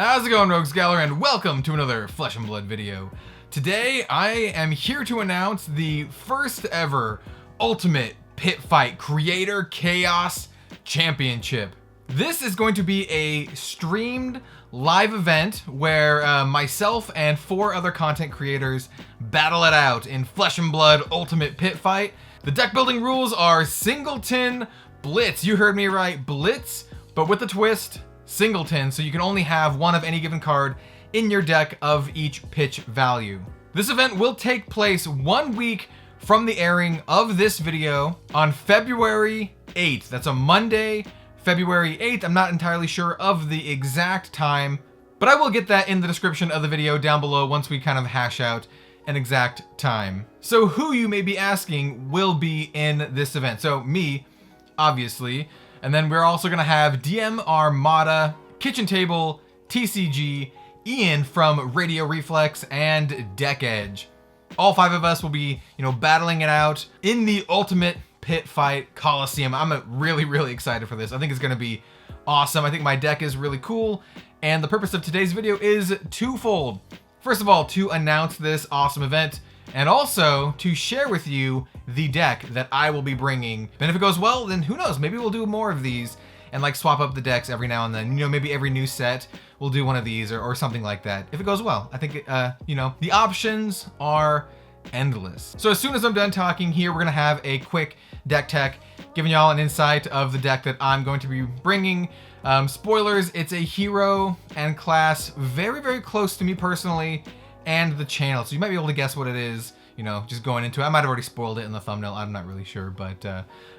How's it going, Rogues Gallery, and welcome to another Flesh and Blood video. Today, I am here to announce the first ever Ultimate Pit Fight Creator Chaos Championship. This is going to be a streamed live event where myself and 4 other content creators battle it out in Flesh and Blood Ultimate Pit Fight. The deck building rules are Singleton Blitz. You heard me right, Blitz, but with the twist, Singleton, so you can only have one of any given card in your deck of each pitch value. This event will take place 1 week from the airing of this video on February 8th. That's a Monday, February 8th. I'm not entirely sure of the exact time, but I will get that in the description of the video down below once we kind of hash out an exact time. So who, you may be asking, will be in this event? So me, obviously. And then we're also gonna have DM Armada, Kitchen Table, TCG, Ian from Radio Reflex, and Deck Edge. All 5 of us will be, battling it out in the Ultimate Pit Fight Coliseum. I'm really excited for this. I think it's gonna be awesome. I think my deck is really cool, and the purpose of today's video is twofold. First of all, to announce this awesome event, and also to share with you the deck that I will be bringing. And if it goes well, then who knows, maybe we'll do more of these and like swap up the decks every now and then. Maybe every new set we'll do one of these or something like that. If it goes well, I think, the options are endless. So as soon as I'm done talking here, we're gonna have a quick deck tech, giving y'all an insight of the deck that I'm going to be bringing. Spoilers, it's a hero and class very close to me personally and the channel, so you might be able to guess what it is, just going into it. I might have already spoiled it in the thumbnail, I'm not really sure, but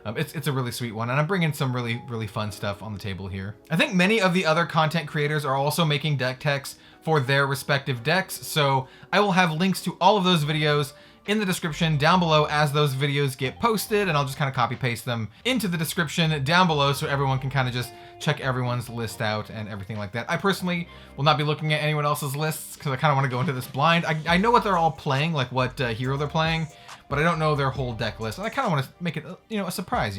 it's a really sweet one, and I'm bringing some really fun stuff on the table here. I think many of the other content creators are also making deck techs for their respective decks, so I will have links to all of those videos in the description down below as those videos get posted, and I'll just kind of copy paste them into the description down below so everyone can kind of just check everyone's list out and everything like that. I personally will not be looking at anyone else's lists because I kind of want to go into this blind. I know what they're all playing, like what hero they're playing, but I don't know their whole deck list, and I kind of want to make it, a surprise,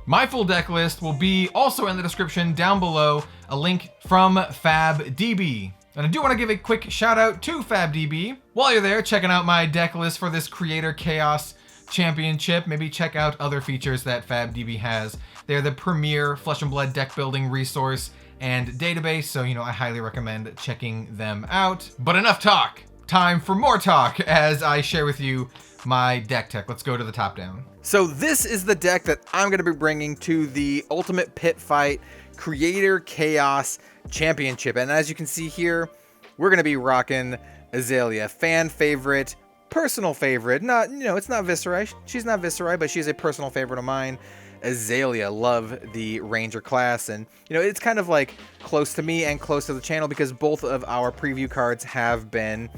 My full deck list will be also in the description down below, a link from FAB. And I do want to give a quick shout out to FabDB. While you're there checking out my deck list for this Creator Chaos Championship, maybe check out other features that FabDB has. They're the premier Flesh and Blood deck building resource and database, so I highly recommend checking them out. But enough talk. Time for more talk as I share with you my deck tech. Let's go to the top down. So this is the deck that I'm going to be bringing to the Ultimate Pit Fight Creator Chaos Championship, and as you can see here, we're gonna be rocking Azalea, fan favorite, personal favorite. Not, it's not Viscerai. She's not Viscerai, but she's a personal favorite of mine. Azalea, love the Ranger class, and it's kind of like close to me and close to the channel because both of our preview cards have been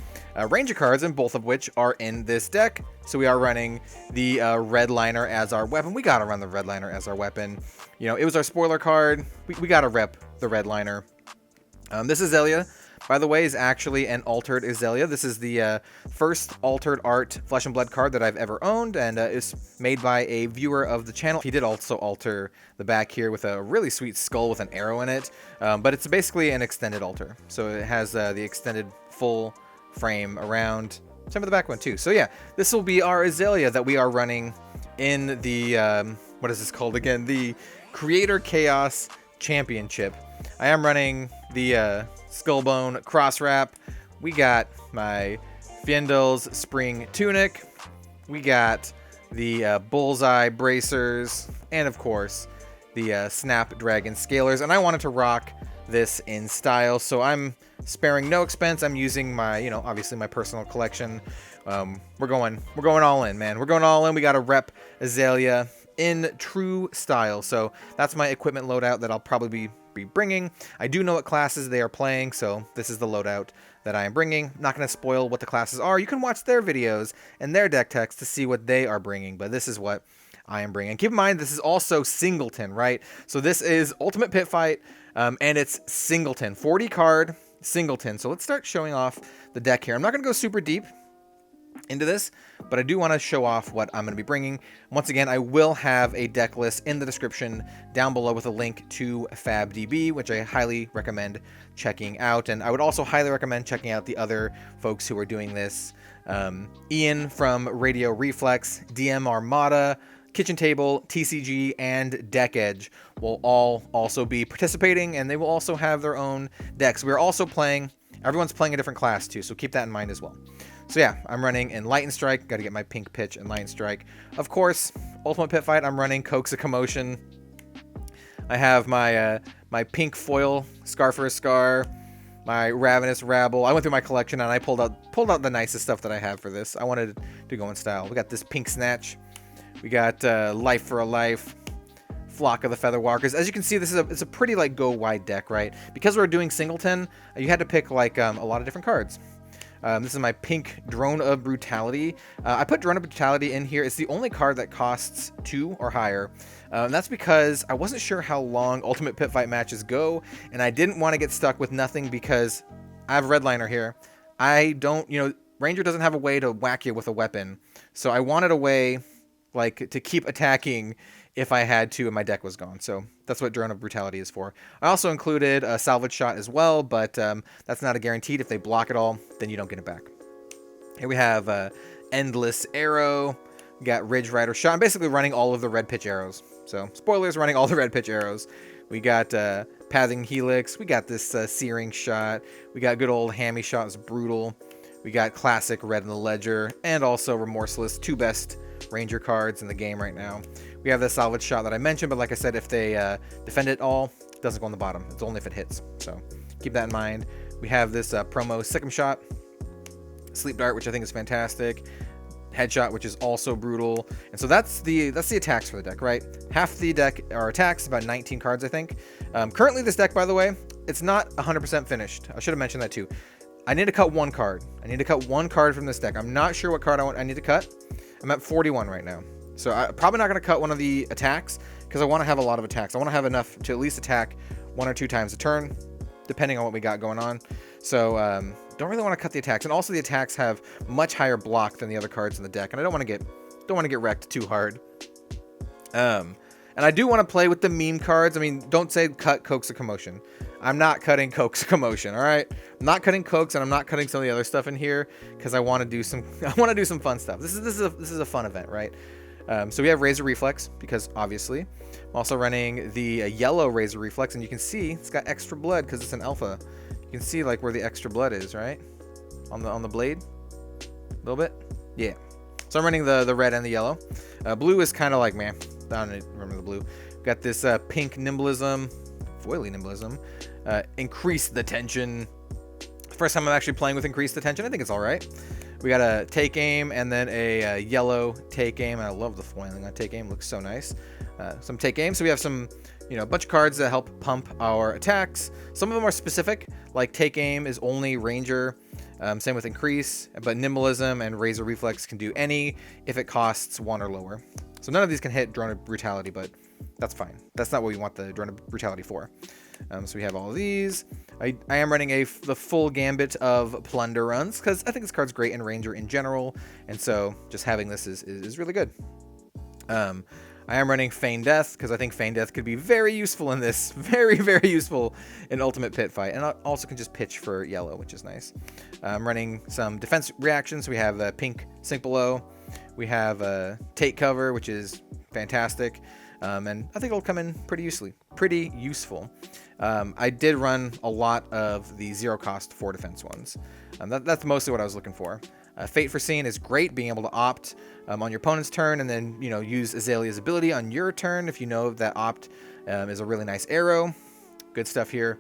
Ranger cards, and both of which are in this deck. So we are running the Redliner as our weapon. We gotta run the Redliner as our weapon. It was our spoiler card. We gotta rep the Redliner. This Azalea, by the way, is actually an altered Azalea. This is the first altered art Flesh and Blood card that I've ever owned, and is made by a viewer of the channel. He did also alter the back here with a really sweet skull with an arrow in it, but it's basically an extended alter. So it has the extended full frame around. Same with the back one too. So yeah, this will be our Azalea that we are running in the, what is this called again? The Creator Chaos Championship. I am running the Skullbone Cross Wrap. We got my Fiendel's Spring Tunic. We got the Bullseye Bracers. And of course, the Snapdragon Scalers. And I wanted to rock this in style, so I'm sparing no expense. I'm using my, obviously my personal collection. We're going all in, man. We're going all in. We got to rep Azalea in true style. So that's my equipment loadout that I'll probably be bringing. I do know what classes they are playing, so this is the loadout that I am bringing. I'm not going to spoil what the classes are. You can watch their videos and their deck techs to see what they are bringing, but this is what I am bringing. Keep in mind, this is also Singleton, right? So this is Ultimate Pit Fight, and it's Singleton, 40 card Singleton. So let's start showing off the deck here. I'm not going to go super deep. into this, but I do want to show off what I'm going to be bringing. Once again, I will have a deck list in the description down below with a link to FAB, which I highly recommend checking out. And I would also highly recommend checking out the other folks who are doing this. Ian from Radio Reflex, DM Armada, Kitchen Table, TCG, and Deck Edge will all also be participating, and they will also have their own decks. We're also playing, everyone's playing a different class too, so keep that in mind as well. So yeah, I'm running Enlightened Strike, got to get my pink pitch, Enlightened Strike. Of course, Ultimate Pit Fight, I'm running Coax a Commotion. I have my my pink foil Scar for a Scar, my Ravenous Rabble. I went through my collection and I pulled out the nicest stuff that I have for this. I wanted to go in style. We got this Pink Snatch. We got Life for a Life, Flock of the Featherwalkers. As you can see, it's a pretty like go wide deck, right? Because we're doing singleton, you had to pick like a lot of different cards. This is my pink Drone of Brutality. I put Drone of Brutality in here. It's the only card that costs 2 or higher. And that's because I wasn't sure how long Ultimate Pit Fight matches go, and I didn't want to get stuck with nothing because I have Redliner here. I don't, Ranger doesn't have a way to whack you with a weapon. So I wanted a way like to keep attacking if I had to and my deck was gone. So that's what Drone of Brutality is for. I also included a Salvage Shot as well, but that's not a guaranteed. If they block it all, then you don't get it back. Here we have Endless Arrow. We got Ridge Rider Shot. I'm basically running all of the red pitch arrows. So spoilers, running all the red pitch arrows. We got Pathing Helix. We got this Searing Shot. We got good old Hammy Shot. It's brutal. We got classic Red in the Ledger and also Remorseless, 2 best Ranger cards in the game right now. We have the Salvage Shot that I mentioned, but like I said, if they defend it all, it doesn't go on the bottom. It's only if it hits. So keep that in mind. We have this promo Sikkim Shot, Sleep Dart, which I think is fantastic, Headshot, which is also brutal. And so that's the attacks for the deck, right? Half the deck are attacks, about 19 cards, I think. Currently, this deck, by the way, it's not 100% finished. I should have mentioned that too. I need to cut 1 card. I need to cut 1 card from this deck. I'm not sure what card I need to cut. I'm at 41 right now. So I'm probably not going to cut one of the attacks because I want to have a lot of attacks. I want to have enough to at least attack 1 or 2 times a turn, depending on what we got going on. So don't really want to cut the attacks. And also the attacks have much higher block than the other cards in the deck, and I don't want to get wrecked too hard. And I do want to play with the meme cards. I mean, don't say cut Coax a Commotion. I'm not cutting Coax a Commotion, all right? I'm not cutting Coax, and I'm not cutting some of the other stuff in here because I want to do some fun stuff. This is a fun event, right? So we have Razor Reflex because obviously I'm also running the yellow Razor Reflex, and you can see it's got extra blood because it's an alpha. You can see like where the extra blood is, right? On the blade, a little bit, yeah. So I'm running the red and the yellow. Blue is kind of like, man, I don't remember the blue. We've got this pink Nimblism, foily Nimblism, Increase the Tension. First time I'm actually playing with Increase the Tension. I think it's all right. We got a Take Aim and then a yellow Take Aim. And I love the foiling on Take Aim. Looks so nice. Some Take Aim. So we have some, a bunch of cards that help pump our attacks. Some of them are specific, like Take Aim is only Ranger. Same with Increase, but Nimblism and Razor Reflex can do any if it costs 1 or lower. So none of these can hit Drone of Brutality, but that's fine. That's not what we want the Drone of Brutality for. So we have all of these. I am running the full gambit of Plunder runs because I think this card's great in Ranger in general, and so just having this is really good. I am running Feign Death because I think Feign Death could be very useful in this. Very, very useful in Ultimate Pit Fight. And I also can just pitch for yellow, which is nice. I'm running some defense reactions. We have Pink Sink Below. We have Take Cover, which is fantastic. And I think it'll come in pretty useful. I did run a lot of the 0-cost 4 defense ones. That's mostly what I was looking for. Fate Foreseen is great, being able to opt on your opponent's turn and then, use Azalea's ability on your turn if you know that opt is a really nice arrow. Good stuff here.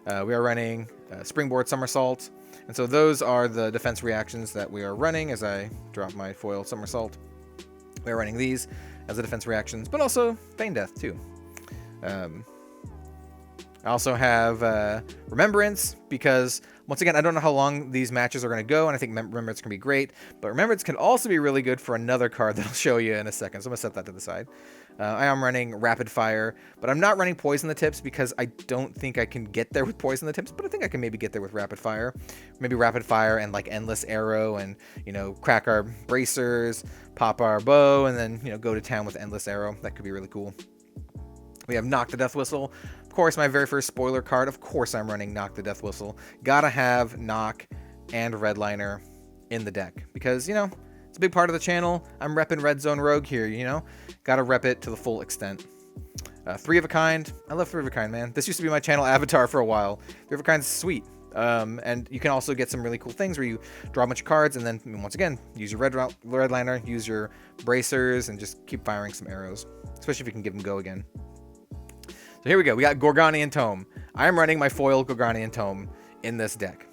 We are running Springboard Somersault. And so those are the defense reactions that we are running as I drop my foil Somersault. We are running these as the defense reactions, but also Feign Death too. I also have Remembrance, because once again, I don't know how long these matches are going to go, and I think Remembrance can be great, but Remembrance can also be really good for another card that I'll show you in a second, so I'm going to set that to the side. I am running Rapid Fire, but I'm not running Poison the Tips because I don't think I can get there with Poison the Tips, but I think I can maybe get there with Rapid Fire. Maybe Rapid Fire and like Endless Arrow and, you know, crack our bracers, pop our bow, and then, you know, go to town with Endless Arrow. That could be really cool. We have Knock the Death Whistle. Of course, my very first spoiler card. Of course, I'm running Knock the Death Whistle. Gotta have Knock and Redliner in the deck because, you know, it's a big part of the channel. I'm repping Red Zone Rogue here, you know? Gotta rep it to the full extent. Three of a Kind. I love Three of a Kind, man. This used to be my channel avatar for a while. Three of a Kind's sweet. And you can also get some really cool things where you draw a bunch of cards and then, once again, use your Redliner, use your bracers, and just keep firing some arrows. Especially if you can give them go again. So here we go. We got Gorganian Tome. I am running my foil Gorganian Tome in this deck.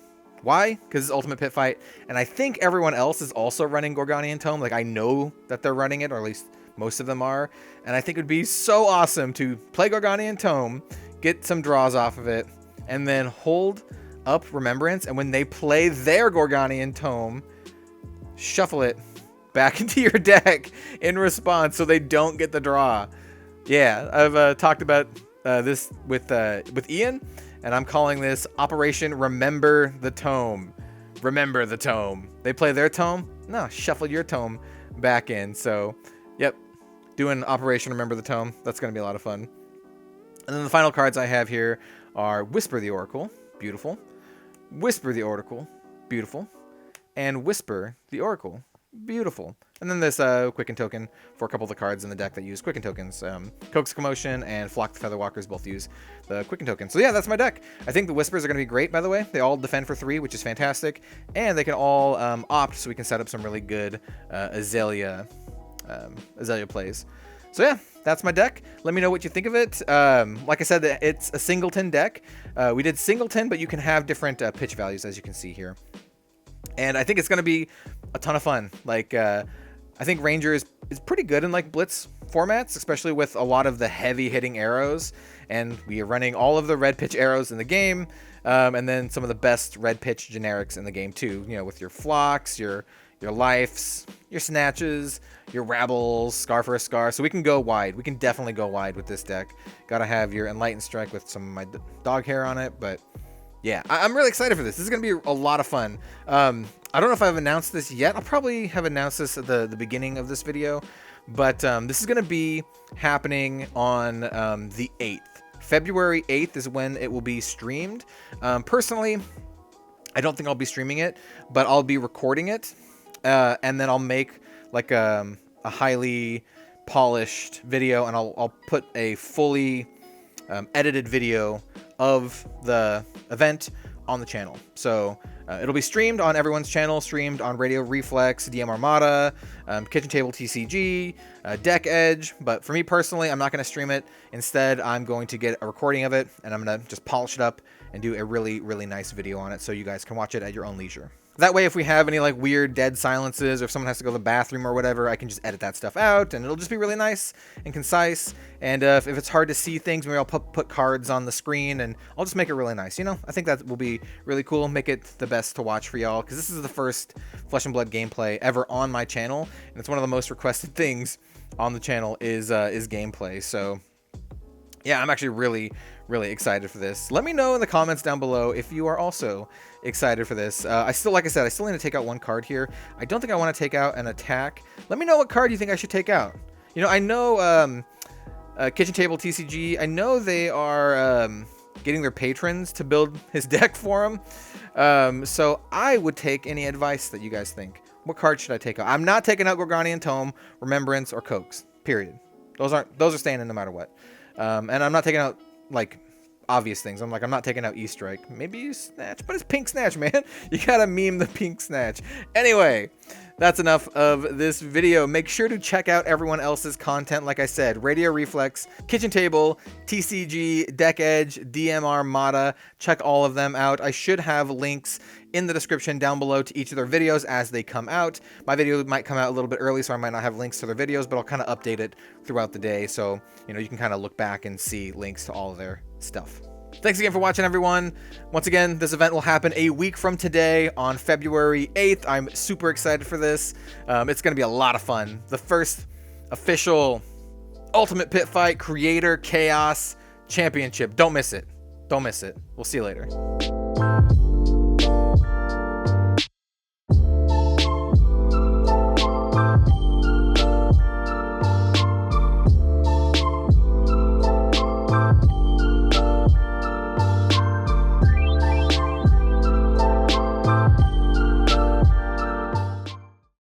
Why? Because it's Ultimate Pit Fight, and I think everyone else is also running Gorganian Tome. Like, I know that they're running it, or at least most of them are, and I think it would be so awesome to play Gorganian Tome, get some draws off of it, and then hold up Remembrance, and when they play their Gorganian Tome, shuffle it back into your deck in response so they don't get the draw. Yeah, I've talked about this with Ian, and I'm calling this Operation Remember the Tome. Remember the Tome. They play their tome? No, shuffle your tome back in. So, yep, doing Operation Remember the Tome. That's going to be a lot of fun. And then the final cards I have here are Whisper the Oracle. Beautiful. Whisper the Oracle. Beautiful. And Whisper the Oracle. Beautiful. And then this Quicken Token for a couple of the cards in the deck that use Quicken Tokens. Coax Commotion and Flock the Featherwalkers both use the Quicken Token. So yeah, that's my deck. I think the Whispers are going to be great, by the way. They all defend for 3, which is fantastic. And they can all opt, so we can set up some really good Azalea plays. So yeah, that's my deck. Let me know what you think of it. Like I said, it's a singleton deck. We did singleton, but you can have different pitch values, as you can see here. And I think it's going to be a ton of fun. Like, I think Ranger is pretty good in, like, Blitz formats, especially with a lot of the heavy-hitting arrows. And we are running all of the red pitch arrows in the game, and then some of the best red pitch generics in the game, too. You know, with your Flocks, your Lifes, your Snatches, your Rabbles, Scar for a Scar. So we can go wide. We can definitely go wide with this deck. Gotta have your Enlightened Strike with some of my dog hair on it, but... yeah, I'm really excited for this. This is going to be a lot of fun. I don't know if I've announced this yet. I'll probably have announced this at the beginning of this video. But this is going to be happening on the 8th. February 8th is when it will be streamed. Personally, I don't think I'll be streaming it, but I'll be recording it. And then I'll make like a highly polished video, and I'll put a fully edited video of the event on the channel. So it'll be streamed on everyone's channel, streamed on Radio Reflex, DM Armada, Kitchen Table TCG, Deck Edge. But for me personally, I'm not going to stream it. Instead, I'm going to get a recording of it, and I'm going to just polish it up and do a really, really nice video on it so you guys can watch it at your own leisure. That way, if we have any like weird dead silences, or if someone has to go to the bathroom or whatever, I can just edit that stuff out, and it'll just be really nice and concise. And if it's hard to see things, maybe I'll put cards on the screen, and I'll just make it really nice. You know, I think that will be really cool. Make it the best to watch for y'all, because this is the first Flesh and Blood gameplay ever on my channel, and it's one of the most requested things on the channel is gameplay. So yeah, I'm actually really, really excited for this. Let me know in the comments down below if you are also excited for this. Like I said, I still need to take out one card here. I don't think I want to take out an attack. Let me know what card you think I should take out. You know, I know Kitchen Table TCG, I know they are getting their patrons to build his deck for him. So I would take any advice that you guys think. What card should I take out? I'm not taking out Gorganian Tome, Remembrance, or Coax. Period. Those are staying in no matter what. And I'm not taking out, like, obvious things. I'm not taking out E-Strike. Maybe Snatch, but it's Pink Snatch, man. You gotta meme the Pink Snatch. Anyway, that's enough of this video. Make sure to check out everyone else's content. Like I said, Radio Reflex, Kitchen Table, TCG, Deck Edge, DM Armada. Check all of them out. I should have links in the description down below to each of their videos as they come out. My video might come out a little bit early, so I might not have links to their videos, but I'll kind of update it throughout the day. So, you know, you can kind of look back and see links to all of their stuff. Thanks again for watching, everyone. Once again, this event will happen a week from today on February 8th. I'm super excited for this. It's going to be a lot of fun. The first official Ultimate Pit Fight Creator Chaos Championship. Don't miss it. Don't miss it. We'll see you later.